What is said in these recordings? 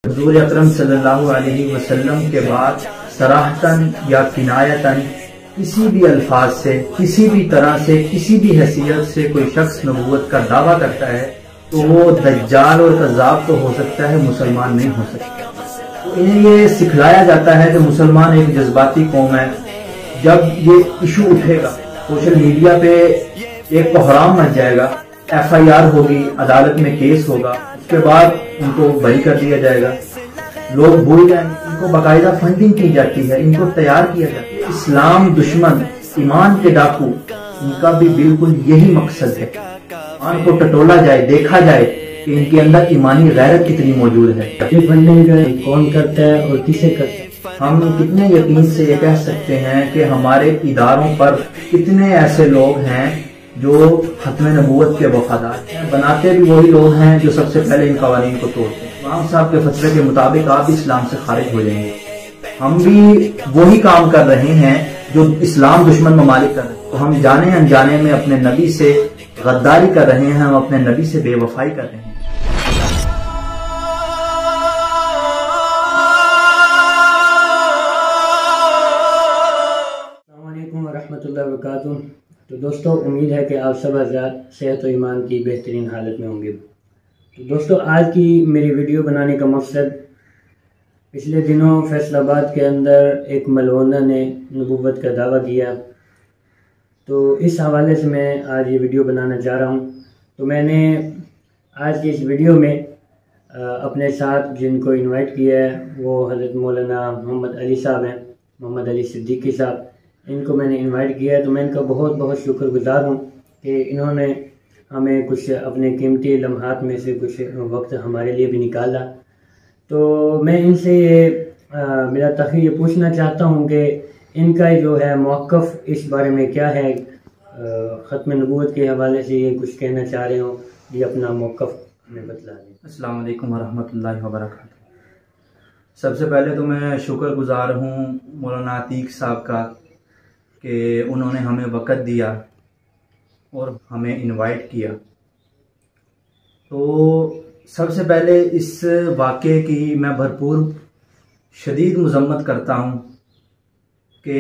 हुज़ूर अकरम सल्लल्लाहु अलैहि वसल्लम के बाद सराहतन या किनायतन किसी भी अल्फाज से, किसी भी तरह से, किसी भी हैसियत से कोई शख्स नबूवत का दावा करता है तो वो दज्जाल और कज़्ज़ाब तो हो सकता है, मुसलमान नहीं हो सकता। तो इन्हें ये सिखलाया जाता है कि मुसलमान एक जज्बाती कौम है। जब ये इशू उठेगा सोशल मीडिया पे एक कोहराम मच जाएगा, FIR होगी, अदालत में केस होगा, उसके बाद उनको बरी कर दिया जाएगा, लोग भूल जाएंगे। इनको बाकायदा फंडिंग की जाती है, इनको तैयार किया जाता है। इस्लाम दुश्मन, ईमान के डाकू, इनका भी बिल्कुल यही मकसद है, ईमान को टटोला जाए, देखा जाए कि इनके अंदर ईमानी गैरत कितनी मौजूद है। फंडिंग कौन करता है और किसे करता है? हम कितने यकीन से ये कह सकते हैं कि हमारे इदारों पर कितने ऐसे लोग हैं जो खत्म नबूवत के वफादार हैं। बनाते भी वही लोग हैं जो सबसे पहले इन कवानीन को तोड़ते हैं। इमाम साहब के फतवे के मुताबिक आप इस्लाम से खारिज हो जाएंगे। हम भी वही काम कर रहे हैं जो इस्लाम दुश्मन ममालिक कर रहे हैं। तो हम जाने अनजाने में अपने नबी से गद्दारी कर रहे हैं, हम अपने नबी से बेवफाई कर रहे हैं। तो दोस्तों, उम्मीद है कि आप सब हज़रात सेहत और ईमान की बेहतरीन हालत में होंगे। तो दोस्तों, आज की मेरी वीडियो बनाने का मकसद, पिछले दिनों फैसलाबाद के अंदर एक मलवना ने नबूवत का दावा किया, तो इस हवाले से मैं आज ये वीडियो बनाना चाह रहा हूँ। तो मैंने आज की इस वीडियो में अपने साथ जिनको इनवाइट किया है वो हज़रत मौलाना मोहम्मद अली साहब हैं, मोहम्मद अली सिद्दीकी साहब। इनको मैंने इनवाइट किया है, तो मैं इनका बहुत बहुत शुक्रगुजार हूँ कि इन्होंने हमें कुछ अपने कीमती लम्हात में से कुछ वक्त हमारे लिए भी निकाला। तो मैं इनसे मेरा तखीर ये पूछना चाहता हूँ कि इनका जो है मौक़िफ़ इस बारे में क्या है, ख़त्म नबूवत के हवाले से ये कुछ कहना चाह रहे हो, ये अपना मौक़िफ़ हमें बतला दें। अस्सलाम वालेकुम वरहमतुल्लाहि वबरकातुहू। सबसे पहले तो मैं शुक्रगुजार हूँ मौलाना अतीक साहब का कि उन्होंने हमें वक़्त दिया और हमें इनवाइट किया। तो सबसे पहले इस वाक़े की मैं भरपूर शदीद मज़म्मत करता हूँ कि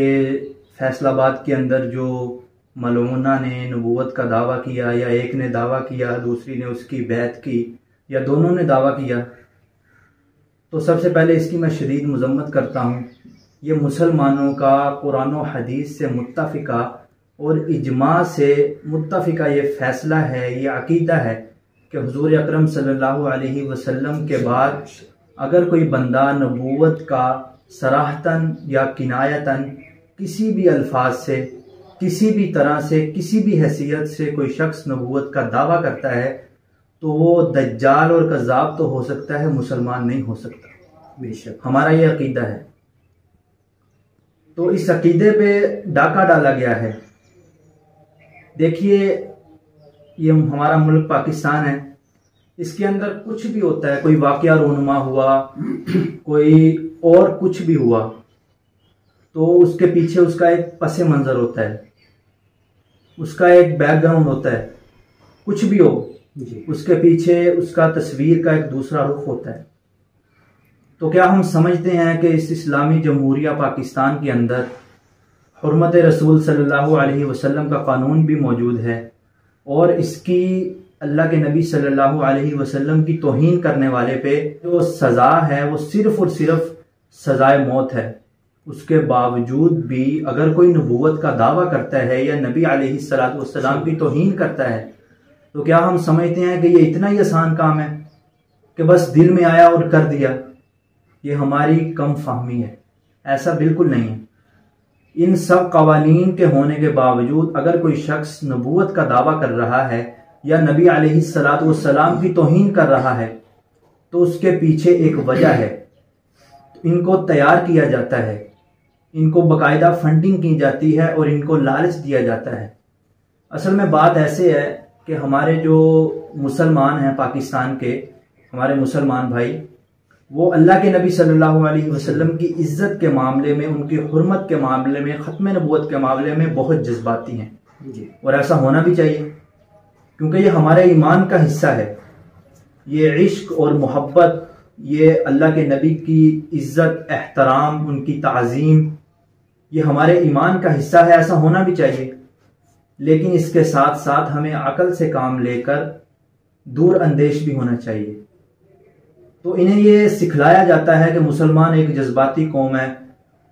फैसलाबाद के अंदर जो मलऊना ने नबूवत का दावा किया, या एक ने दावा किया, दूसरी ने उसकी बैत की, या दोनों ने दावा किया, तो सबसे पहले इसकी मैं शदीद मज़म्मत करता हूँ। ये मुसलमानों का कुरान और हदीस से मुत्तफ़िका और इजमा से मुत्तफ़िका ये फ़ैसला है, ये अक़ीदा है कि हुज़ूर अकरम सल्लल्लाहु अलैहि वसल्लम के बाद अगर कोई बंदा नबूवत का सराहतन या किनायतन किसी भी अल्फाज से, किसी भी तरह से, किसी भी हैसियत से कोई शख्स नबूवत का दावा करता है तो वो दज्जाल और कज़्ज़ाब तो हो सकता है, मुसलमान नहीं हो सकता। बेशक हमारा ये अक़ीदा है। तो इस अक़ीदे पे डाका डाला गया है। देखिए, ये हमारा मुल्क पाकिस्तान है, इसके अंदर कुछ भी होता है, कोई वाक़या रोनुमा हुआ, कोई और कुछ भी हुआ, तो उसके पीछे उसका एक पस मंज़र होता है, उसका एक बैकग्राउंड होता है। कुछ भी हो, उसके पीछे उसका तस्वीर का एक दूसरा रुख होता है। तो क्या हम समझते हैं कि इस इस्लामी जमहूरिया पाकिस्तान के अंदर हुर्मत रसूल सल्लल्लाहु अलैहि वसल्लम का कानून भी मौजूद है और इसकी अल्लाह के नबी सल्लल्लाहु अलैहि वसल्लम की तौहीन करने वाले पे जो सज़ा है वो सिर्फ़ और सिर्फ सज़ाए मौत है। उसके बावजूद भी अगर कोई नबूवत का दावा करता है या नबी अलैहिस्सलातु वस्सलाम की तौहीन करता है, तो क्या हम समझते हैं कि ये इतना ही आसान काम है कि बस दिल में आया और कर दिया? ये हमारी कम फहमी है, ऐसा बिल्कुल नहीं है। इन सब कवानीन के होने के बावजूद अगर कोई शख्स नबूवत का दावा कर रहा है या नबी अलैहिस्सलातु वस्सलाम की तौहीन कर रहा है तो उसके पीछे एक वजह है। इनको तैयार किया जाता है, इनको बाकायदा फंडिंग की जाती है और इनको लालच दिया जाता है। असल में बात ऐसे है कि हमारे जो मुसलमान हैं पाकिस्तान के, हमारे मुसलमान भाई, वो अल्लाह के नबी सल्लल्लाहु अलैहि वसल्लम की इज्जत के मामले में, उनकी हुर्मत के मामले में, ख़त्म नबूवत के मामले में बहुत जज्बाती हैं जी। और ऐसा होना भी चाहिए, क्योंकि ये हमारे ईमान का हिस्सा है। ये इश्क और मोहब्बत ये अल्लाह के नबी की इज्जत, एहतराम, उनकी ताज़ीम, ये हमारे ईमान का हिस्सा है, ऐसा होना भी चाहिए। लेकिन इसके साथ साथ हमें अकल से काम लेकर दूर अंदेश भी होना चाहिए। तो इन्हें ये सिखलाया जाता है कि मुसलमान एक जज्बाती कौम है।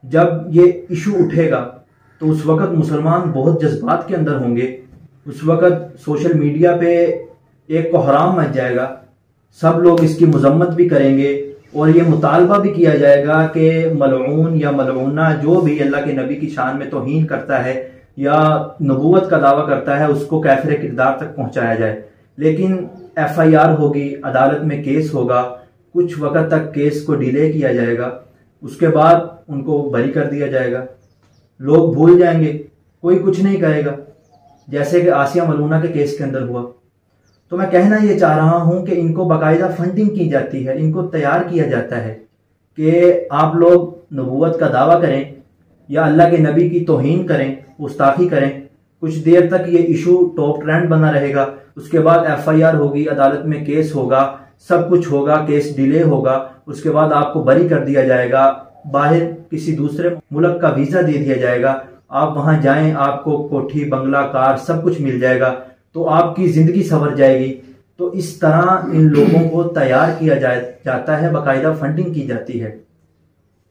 जब ये इशू उठेगा तो उस वक़्त मुसलमान बहुत जज्बात के अंदर होंगे। उस वक़्त सोशल मीडिया पे एक कोहराम मच जाएगा, सब लोग इसकी मजम्मत भी करेंगे और ये मुतालबा भी किया जाएगा कि मलऊन या मलऊना जो भी अल्लाह के नबी की शान में तौहीन करता है या नबूवत का दावा करता है उसको काफिर किरदार तक पहुंचाया जाए। लेकिन FIR होगी, अदालत में केस होगा, कुछ वक़्त तक केस को डिले किया जाएगा, उसके बाद उनको बरी कर दिया जाएगा, लोग भूल जाएंगे, कोई कुछ नहीं करेगा, जैसे कि आसिया मलूना के केस के अंदर हुआ। तो मैं कहना ये चाह रहा हूं कि इनको बाकायदा फंडिंग की जाती है, इनको तैयार किया जाता है कि आप लोग नबूवत का दावा करें या अल्लाह के नबी की तौहीन करें, गुस्ताखी करें, कुछ देर तक ये इशू टॉप ट्रेंड बना रहेगा, उसके बाद FIR होगी, अदालत में केस होगा, सब कुछ होगा, केस डिले होगा, उसके बाद आपको बरी कर दिया जाएगा, बाहर किसी दूसरे मुल्क का वीजा दे दिया जाएगा, आप वहां जाएं, आपको कोठी, बंगला, कार सब कुछ मिल जाएगा, तो आपकी जिंदगी संवर जाएगी। तो इस तरह इन लोगों को तैयार किया जाता है, बाकायदा फंडिंग की जाती है।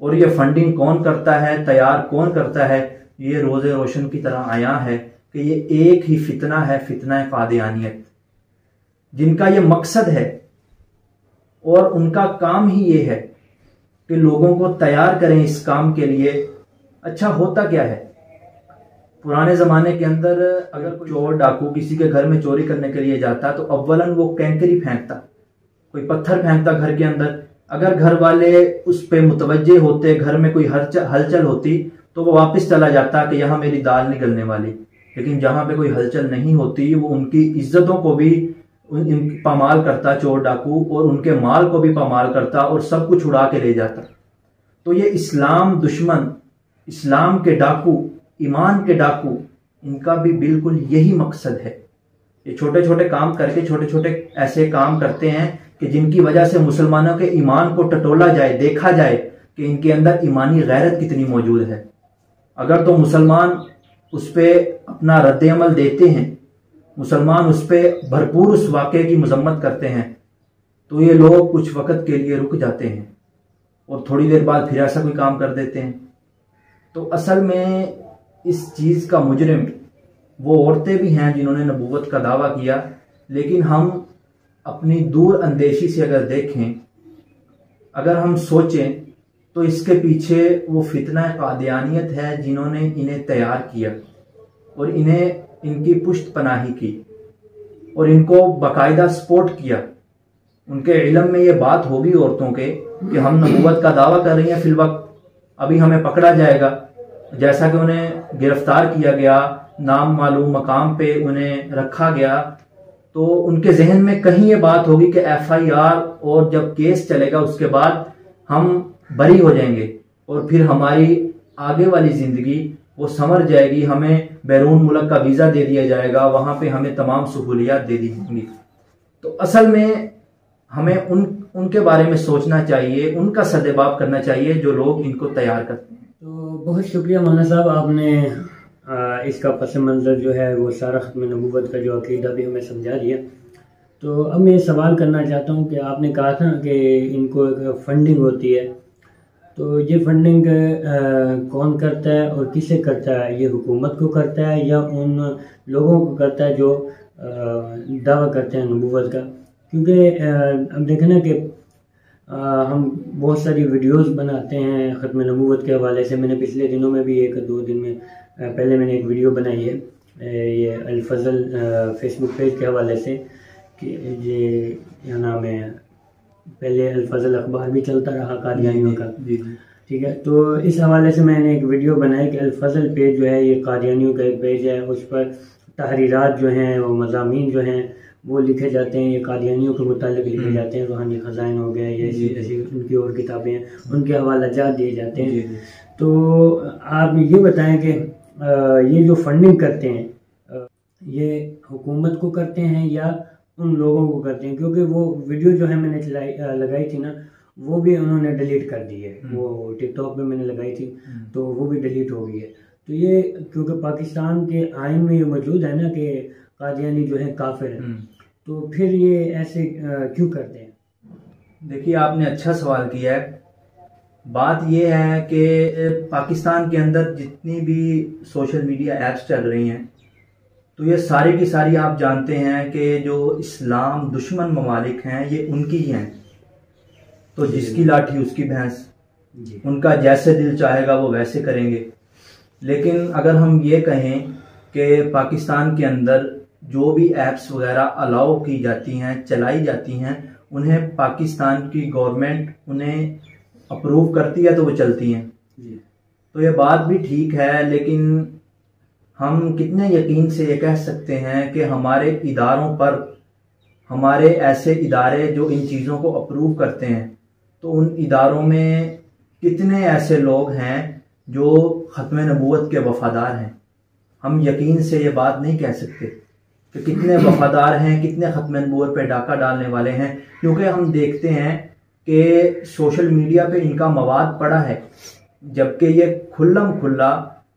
और ये फंडिंग कौन करता है, तैयार कौन करता है, ये रोज़े रोशन की तरह आया है कि ये एक ही फितना है, फितना कादियानियत, जिनका ये मकसद है और उनका काम ही ये है कि लोगों को तैयार करें इस काम के लिए। अच्छा होता क्या है, पुराने ज़माने के अंदर अगर कोई चोर डाकू किसी के घर में चोरी करने के लिए जाता तो अव्वलन वो कैंकरी फेंकता, कोई पत्थर फेंकता घर के अंदर। अगर घर वाले उस पे मुतवज्जे होते, घर में कोई हलचल होती, तो वो वापस चला जाता कि यहाँ मेरी दाल निकलने वाली। लेकिन जहाँ पे कोई हलचल नहीं होती, वो उनकी इज्जतों को भी पामाल करता चोर डाकू, और उनके माल को भी पामाल करता और सब कुछ उड़ा के ले जाता। तो ये इस्लाम दुश्मन, इस्लाम के डाकू, ईमान के डाकू, इनका भी बिल्कुल यही मकसद है। ये छोटे छोटे काम करके छोटे छोटे ऐसे काम करते हैं कि जिनकी वजह से मुसलमानों के ईमान को टटोला जाए, देखा जाए कि इनके अंदर ईमानी गैरत कितनी मौजूद है। अगर तो मुसलमान उस पर अपना रद्द-ए-अमल देते हैं, मुसलमान उस पर भरपूर उस वाक़े की मजम्मत करते हैं, तो ये लोग कुछ वक़्त के लिए रुक जाते हैं और थोड़ी देर बाद फिर ऐसा कोई काम कर देते हैं। तो असल में इस चीज़ का मुजरिम वो औरतें भी हैं जिन्होंने नबूवत का दावा किया। लेकिन हम अपनी दूर अंदेशी से अगर देखें, अगर हम सोचें, तो इसके पीछे वो फितना कादियानियत है जिन्होंने इन्हें तैयार किया और इन्हें इनकी पुष्ट पनाही की और इनको बाकायदा सपोर्ट किया। उनके इल्म में ये बात होगी औरतों के कि हम नबूवत का दावा कर रही हैं, फिल वक्त अभी हमें पकड़ा जाएगा। जैसा कि उन्हें गिरफ्तार किया गया, नाम मालूम मकाम पे उन्हें रखा गया, तो उनके जहन में कहीं ये बात होगी कि FIR और जब केस चलेगा उसके बाद हम बरी हो जाएंगे और फिर हमारी आगे वाली ज़िंदगी वो संवर जाएगी, हमें बैरून मुल्क का वीज़ा दे दिया जाएगा, वहाँ पे हमें तमाम सहूलियात दे दी जाएंगी। तो असल में हमें उनके बारे में सोचना चाहिए, उनका सदेबाब करना चाहिए जो लोग इनको तैयार करते हैं। तो बहुत शुक्रिया मौलाना साहब, आपने इसका पस मंज़र जो है वो सारा ख़त्म नबूवत का जो अक़ीदा भी हमें समझा दिया। तो अब मैं सवाल करना चाहता हूँ कि आपने कहा था कि इनको एक फंडिंग होती है, तो ये फंडिंग कौन करता है और किसे करता है? ये हुकूमत को करता है या उन लोगों को करता है जो दावा करते हैं नबूवत का? क्योंकि अब देखें ना कि हम बहुत सारी वीडियोस बनाते हैं ख़त्म नबूवत के हवाले से। मैंने पिछले दिनों में भी 1-2 दिन में पहले मैंने एक वीडियो बनाई है, ये अल-फज़ल फेसबुक पेज के हवाले से, कि ये क्या नाम है, पहले अल-फज़ल अखबार भी चलता रहा कादियानियों का, ठीक है। तो इस हवाले से मैंने एक वीडियो बनाई कि अल-फज़ल पेज जो है ये कादियानियों का एक पेज है, उस पर तहरीरात जो हैं वो मज़ामीन जो हैं वो लिखे जाते हैं, ये कादियानियों के मुतालिक लिखे जाते हैं। रूहानी ख़ज़ाइन हो गए, ये ऐसी उनकी और किताबें हैं, उनके हवाला जात दिए जाते हैं। तो आप ये बताएं कि ये जो फंडिंग करते हैं ये हुकूमत को करते हैं या उन लोगों को करते हैं? क्योंकि वो वीडियो जो है मैंने लगाई थी ना, वो भी उन्होंने डिलीट कर दी है। वो टिकटॉक पे मैंने लगाई थी तो वो भी डिलीट हो गई है। तो ये क्योंकि पाकिस्तान के आइन में ये मौजूद है ना कि कादियानी जो है काफिर है, तो फिर ये ऐसे क्यों करते हैं? देखिए, आपने अच्छा सवाल किया है। बात ये है कि पाकिस्तान के अंदर जितनी भी सोशल मीडिया ऐप्स चल रही हैं, तो ये सारी की सारी आप जानते हैं कि जो इस्लाम दुश्मन ममालिक हैं ये उनकी ही हैं। तो जिसकी लाठी उसकी भैंस, उनका जैसे दिल चाहेगा वो वैसे करेंगे। लेकिन अगर हम ये कहें कि पाकिस्तान के अंदर जो भी ऐप्स वगैरह अलाउ की जाती हैं, चलाई जाती हैं, उन्हें पाकिस्तान की गवर्नमेंट उन्हें अप्रूव करती है तो वो चलती हैं। तो ये बात भी ठीक है, लेकिन हम कितने यकीन से ये कह सकते हैं कि हमारे इदारों पर, हमारे ऐसे इदारे जो इन चीज़ों को अप्रूव करते हैं, तो उन इदारों में कितने ऐसे लोग हैं जो ख़त्म नबूवत के वफ़ादार हैं? हम यकीन से ये बात नहीं कह सकते कि कितने वफ़ादार हैं, कितने ख़त्म नबूवत पे डाका डालने वाले हैं, क्योंकि हम देखते हैं कि सोशल मीडिया पे इनका मवाद पड़ा है, जबकि ये खुल्लम खुल्ला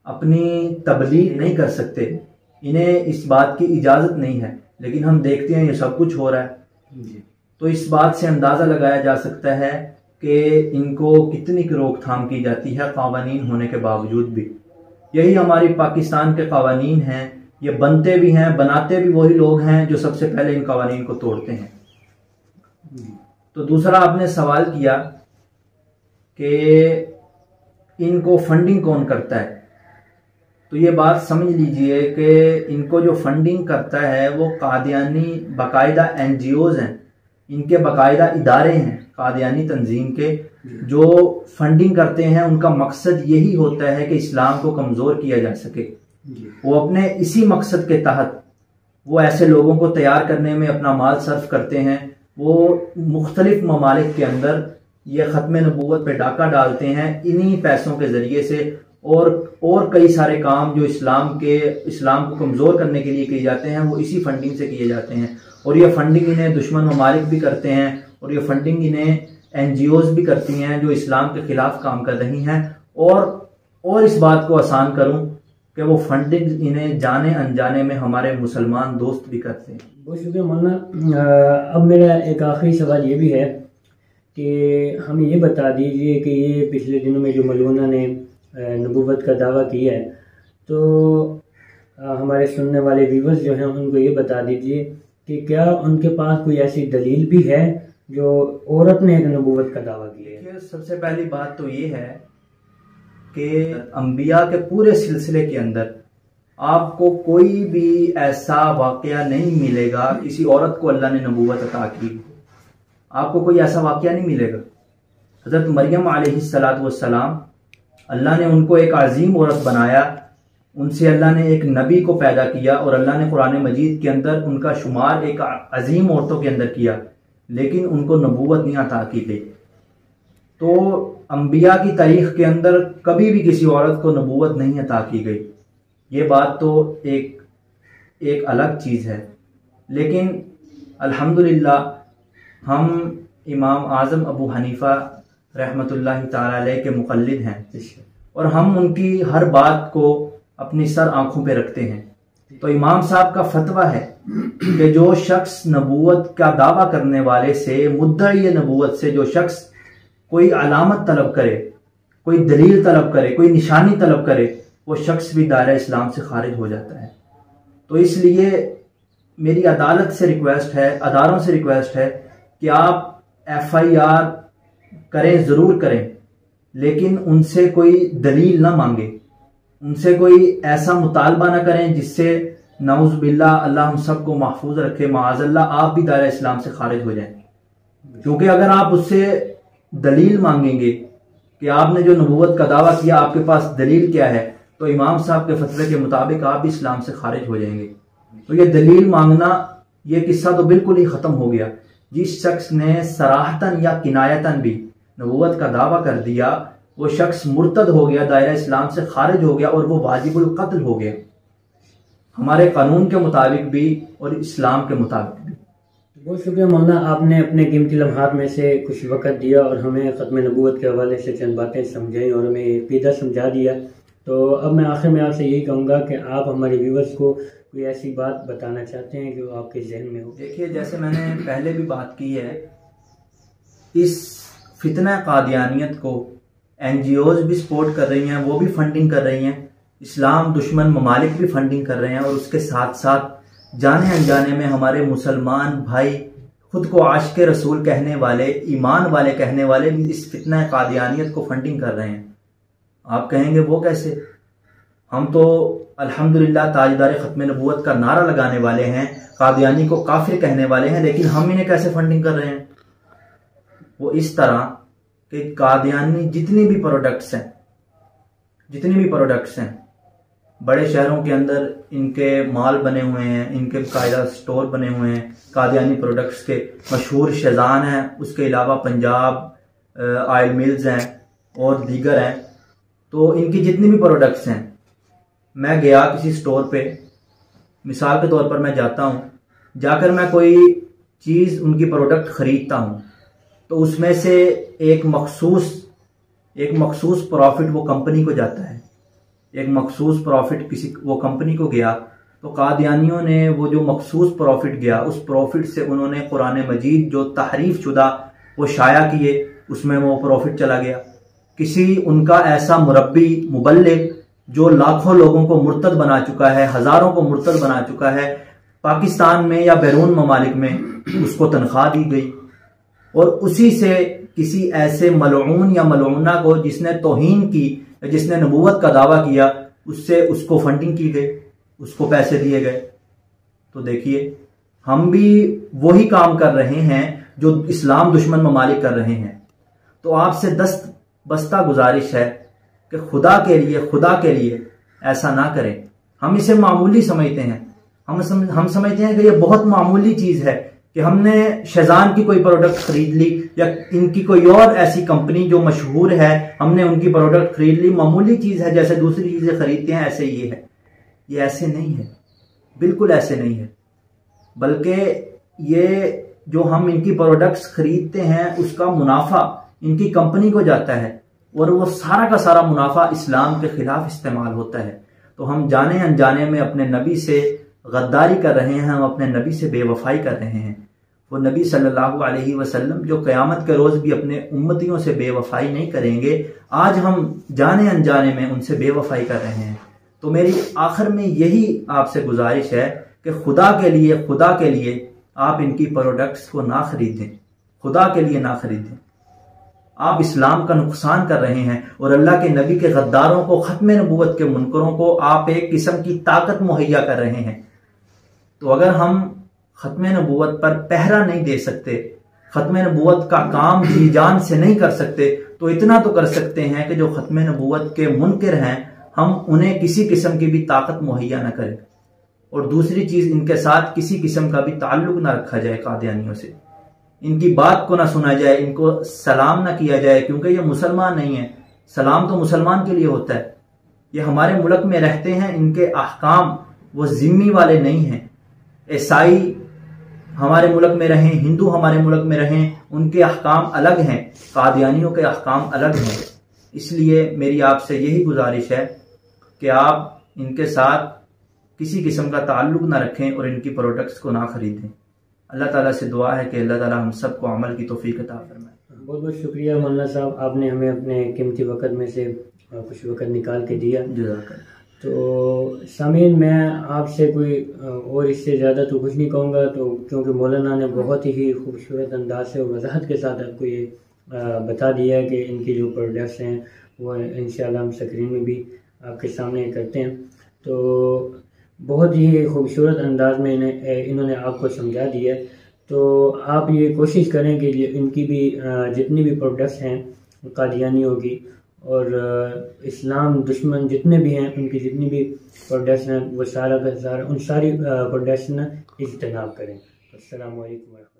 अपनी तबलीग नहीं कर सकते, इन्हें इस बात की इजाज़त नहीं है, लेकिन हम देखते हैं ये सब कुछ हो रहा है। तो इस बात से अंदाज़ा लगाया जा सकता है कि इनको कितनी रोकथाम की जाती है क़वानीन होने के बावजूद भी। यही हमारी पाकिस्तान के क़वानीन हैं, ये बनते भी हैं, बनाते भी वही लोग हैं जो सबसे पहले इन क़वानीन को तोड़ते हैं। तो दूसरा आपने सवाल किया कि इनको फंडिंग कौन करता है, तो ये बात समझ लीजिए कि इनको जो फंडिंग करता है वो कादियानी बाकायदा NGOs हैं, इनके बाकायदा इदारे हैं कादियानी तंजीम के जो फंडिंग करते हैं। उनका मकसद यही होता है कि इस्लाम को कमज़ोर किया जा सके। वो अपने इसी मकसद के तहत वो ऐसे लोगों को तैयार करने में अपना माल सर्फ करते हैं। वो मुख्तलिफ ममालिक के अंदर ये ख़त्म नबूवत पे डाका डालते हैं इन्हीं पैसों के ज़रिए से, और कई सारे काम जो इस्लाम को कमज़ोर करने के लिए किए जाते हैं वो इसी फंडिंग से किए जाते हैं। और ये फंडिंग इन्हें दुश्मन ममालिक भी करते हैं, और ये फंडिंग इन्हें NGOs भी करती हैं जो इस्लाम के ख़िलाफ़ काम कर रही हैं। और इस बात को आसान करूं कि वो फंडिंग इन्हें जाने अनजाने में हमारे मुसलमान दोस्त भी करते हैं। बहुत शुक्रिया मौलाना। अब मेरा एक आखिरी सवाल ये भी है कि हमें ये बता दीजिए कि ये पिछले दिनों में जो मौलाना ने नबूवत का दावा किया है, तो हमारे सुनने वाले व्यूवर्स जो हैं उनको ये बता दीजिए कि क्या उनके पास कोई ऐसी दलील भी है जो औरत ने एक नबूवत का दावा किया है? सबसे पहली बात तो ये है कि अंबिया के पूरे सिलसिले के अंदर आपको कोई भी ऐसा वाकया नहीं मिलेगा किसी औरत को अल्लाह ने नबूवत अता की, आपको कोई ऐसा वाकया नहीं मिलेगा। हज़रत मरियम अलैहिस्सलातु वस्सलाम, अल्लाह ने उनको एक अजीम औरत बनाया, उनसे अल्लाह ने एक नबी को पैदा किया, और अल्लाह ने कुरान मजीद के अंदर उनका शुमार एक अजीम औरतों के अंदर किया, लेकिन उनको नबूवत नहीं अता की गई। तो अंबिया की तारीख के अंदर कभी भी किसी औरत को नबूवत नहीं अता की गई। ये बात तो एक अलग चीज़ है, लेकिन अल्हम्दुलिल्लाह हम इमाम आज़म अबू हनीफ़ा रहमतुल्लाहि ताला अलैह के मुक़ल्लिद हैं, और हम उनकी हर बात को अपनी सर आंखों पे रखते हैं। तो इमाम साहब का फतवा है कि जो शख्स नबूवत का दावा करने वाले से, मुद्दई नबूवत से जो शख्स कोई अलामत तलब करे, कोई दलील तलब करे, कोई निशानी तलब करे, वो शख्स भी दायरा इस्लाम से खारिज हो जाता है। तो इसलिए मेरी अदालत से रिक्वेस्ट है, अदारों से रिक्वेस्ट है कि आप FIR करें, ज़रूर करें, लेकिन उनसे कोई दलील ना मांगे, उनसे कोई ऐसा मुतालबा ना करें जिससे नाउज़ बिल्लाह, अल्लाह हम सबको महफूज रखे, माअज़ल्लाह आप भी दायरा इस्लाम से खारिज हो जाएं। क्योंकि अगर आप उससे दलील मांगेंगे कि आपने जो नबूवत का दावा किया आपके पास दलील क्या है, तो इमाम साहब के फतवे के मुताबिक आप भी इस्लाम से खारिज हो जाएंगे। तो ये दलील मांगना, ये किस्सा तो बिल्कुल ही ख़त्म हो गया। जिस शख्स ने सराहतन या किनायतन भी नबूवत का दावा कर दिया, वो शख्स मुर्तद हो गया, दायरा इस्लाम से खारिज हो गया, और वो वाजिबुल कत्ल हो गया, हमारे कानून के मुताबिक भी और इस्लाम के मुताबिक भी। बहुत शुक्रिया मौलाना, आपने अपने कीमती लम्हात में से कुछ वक्त दिया और हमें ख़त्म नबूवत के हवाले से चंद बातें समझाई और हमें अक़ीदा समझा दिया। तो अब मैं आखिर में आपसे यही कहूँगा कि आप हमारे व्यूवर्स को कोई ऐसी बात बताना चाहते हैं जो आपके जहन में हो। देखिए, जैसे मैंने पहले भी बात की है, इस फितना कादियानियत को NGOs भी सपोर्ट कर रही हैं, वो भी फंडिंग कर रही हैं, इस्लाम दुश्मन ममालिक भी फंडिंग कर रहे हैं, और उसके साथ साथ जाने अनजाने में हमारे मुसलमान भाई खुद को आशिक़ रसूल कहने वाले, ईमान वाले कहने वाले भी इस फितना कादियानियत को फंडिंग कर रहे हैं। आप कहेंगे वो कैसे? हम तो अल्हम्दुलिल्लाह ताजदार ख़त्म नबूवत का नारा लगाने वाले हैं, कादियानी को काफिर कहने वाले हैं, लेकिन हम इन्हें कैसे फंडिंग कर रहे हैं? वो इस तरह कि कादियानी जितनी भी प्रोडक्ट्स हैं बड़े शहरों के अंदर इनके माल बने हुए हैं, इनके बाकायदा स्टोर बने हुए हैं कादियानी प्रोडक्ट्स के। मशहूर शेज़ान है, उसके अलावा पंजाब ऑयल मिल्स हैं और दीगर हैं। तो इनकी जितनी भी प्रोडक्ट्स हैं, मैं गया किसी स्टोर पे, मिसाल के तौर पर मैं जाता हूँ, जाकर मैं कोई चीज़ उनकी प्रोडक्ट ख़रीदता हूँ, तो उसमें से एक मखसूस प्रॉफिट वो कंपनी को जाता है, एक मखसूस प्रॉफिट किसी वो कंपनी को गया। तो कादियानियों ने वो जो मखसूस प्रॉफिट गया, उस प्रॉफिट से उन्होंने कुरान मजीद जो तहरीफ शुदा वो शाया किए, उसमें वो प्रॉफिट चला गया। किसी उनका ऐसा मुरब्बी मुबल्लिग जो लाखों लोगों को मुर्तद बना चुका है, हजारों को मुर्तद बना चुका है, पाकिस्तान में या बैरून ममालिक में उसको तनख्वाह दी गई, और उसी से किसी ऐसे मलऊन या मलऊना को जिसने तौहीन की, जिसने नबूवत का दावा किया, उससे उसको फंडिंग की गई, उसको पैसे दिए गए। तो देखिए, हम भी वही काम कर रहे हैं जो इस्लाम दुश्मन ममालिक कर रहे हैं। तो आपसे दस्त बस्ता गुजारिश है कि खुदा के लिए ऐसा ना करें। हम इसे मामूली समझते हैं, हम समझते हैं कि ये बहुत मामूली चीज है कि हमने शेज़ान की कोई प्रोडक्ट खरीद ली या इनकी कोई और ऐसी कंपनी जो मशहूर है, हमने उनकी प्रोडक्ट खरीद ली, मामूली चीज है, जैसे दूसरी चीजें खरीदते हैं ऐसे ये है। ये ऐसे नहीं है, बिल्कुल ऐसे नहीं है। बल्कि ये जो हम इनकी प्रोडक्ट्स खरीदते हैं उसका मुनाफा इनकी कंपनी को जाता है, और वो सारा का सारा मुनाफा इस्लाम के खिलाफ इस्तेमाल होता है। तो हम जाने अनजाने में अपने नबी से गद्दारी कर रहे हैं, हम अपने नबी से बेवफाई कर रहे हैं। वो नबी सल्लल्लाहु अलैहि वसल्लम जो क़यामत के रोज़ भी अपने उम्मतियों से बेवफाई नहीं करेंगे, आज हम जाने अनजाने में उनसे बेवफाई कर रहे हैं। तो मेरी आखिर में यही आपसे गुजारिश है कि खुदा के लिए आप इनकी प्रोडक्ट्स को ना खरीदें, खुदा के लिए ना खरीदें। आप इस्लाम का नुकसान कर रहे हैं और अल्लाह के नबी के गद्दारों को, ख़त्म नबूवत के मुनकरों को आप एक किस्म की ताकत मुहैया कर रहे हैं। तो अगर हम ख़त्म नबूवत पर पहरा नहीं दे सकते, ख़त्म नबूवत का काम जी जान से नहीं कर सकते, तो इतना तो कर सकते हैं कि जो ख़त्म नबूवत के मुनकर हैं, हम उन्हें किसी किस्म की भी ताकत मुहैया न करें। और दूसरी चीज़, इनके साथ किसी किस्म का भी ताल्लुक ना रखा जाए, कादियानियों से इनकी बात को ना सुना जाए, इनको सलाम ना किया जाए, क्योंकि ये मुसलमान नहीं है। सलाम तो मुसलमान के लिए होता है। ये हमारे मुल्क में रहते हैं, इनके अहकाम वो जिम्मी वाले नहीं हैं। ईसाई हमारे मुल्क में रहें, हिंदू हमारे मुल्क में रहें, उनके अहकाम अलग हैं, कादियानियों के अहकाम अलग हैं। इसलिए मेरी आपसे यही गुजारिश है कि आप इनके साथ किसी किस्म का ताल्लुक ना रखें और इनकी प्रोडक्ट्स को ना खरीदें। अल्लाह ताला से दुआ है कि अल्लाह ताला हम सबको अमल की तौफीक अता फरमाए। बहुत बहुत शुक्रिया मौलाना साहब, आपने हमें अपने कीमती वक़्त में से कुछ वक़्त निकाल के दिया। जज़ाकल्लाह। तो सामीन, मैं आपसे कोई और इससे ज़्यादा तो कुछ नहीं कहूँगा, तो क्योंकि मौलाना ने बहुत ही खूबसूरत अंदाज से और वजाहत के साथ आपको ये बता दिया है कि इनकी जो प्रोडक्ट्स हैं वो इंशाल्लाह हम स्क्रीन में भी आपके सामने करते हैं। तो बहुत ही खूबसूरत अंदाज में इन्होंने आपको समझा दिया। तो आप ये कोशिश करें कि इनकी भी जितनी भी प्रोडक्ट्स हैं कादियानियों की और इस्लाम दुश्मन जितने भी हैं, उनकी जितनी भी प्रोडक्ट्स हैं वो सारा का सारा उन सारी प्रोडक्ट्स ना इज्तनाब करें। अस्सलामु अलैकुम।